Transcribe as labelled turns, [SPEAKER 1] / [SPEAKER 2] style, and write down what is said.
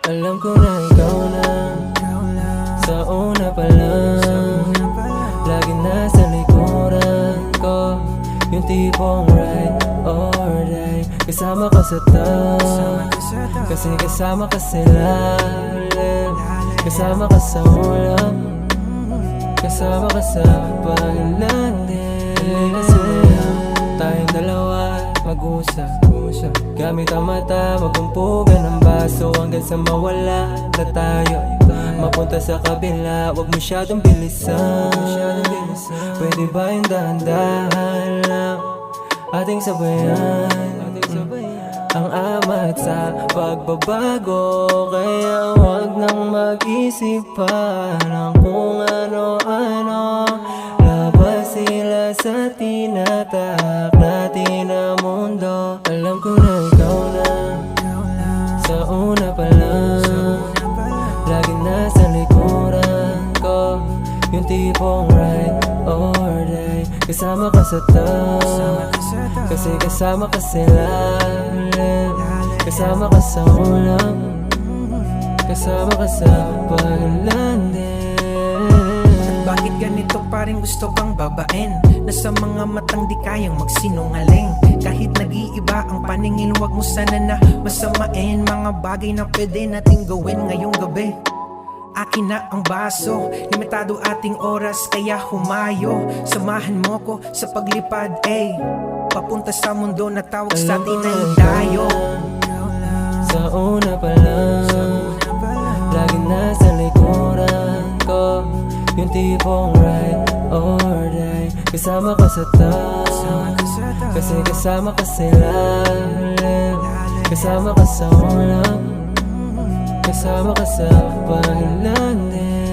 [SPEAKER 1] Alam ko na ikaw na, sa una pa lang, lagi nasa likuran ko. Yung tipong ride or die, kasama ka sa taas, kasi kasama ka sa lalim, kasama ka sa ulam, kasama ka sa paglanding. Kasi tayong dalawa mag-usap, gamit ang mata, magkumpugan ng baso, hanggang sa mawala na tayo, mapunta sa kabila. Huwag masyadong bilisan, pwede ba yung dahan-dahan lang ating sabayan ang amat sa pagbabago. Kaya huwag nang mag-isip pa ng kung ano-ano, labas sila sa tinatak natin na mundo. Alam ko na ikaw na, sa una pa lang, lagi nasa likuran ko. Yung tipong ride or die, kasama ka sa taas, kasi kasama ka sa lalim, kasama ka sa ulam, kasama ka sa paglanding.
[SPEAKER 2] Bakit ganito paring gusto kang babain? Nasa mga matang di kayang magsinungaling. Kahit nag-iiba ang paningin, wag mo sana na masamain mga bagay na pwede nating gawin ngayong gabi. Akin na ang baso, limitado ating oras, kaya humayo. Samahan mo ko sa paglipad, papunta sa mundo na tawag sa atin ay dayo.
[SPEAKER 1] Sa una pa lang, lagi nasa likuran ko. Yung tipong ride or die, kasama ka sa taas, kasi kasama ka sa lalim, kasama ka sa ulam, kasama ka sa paglanding.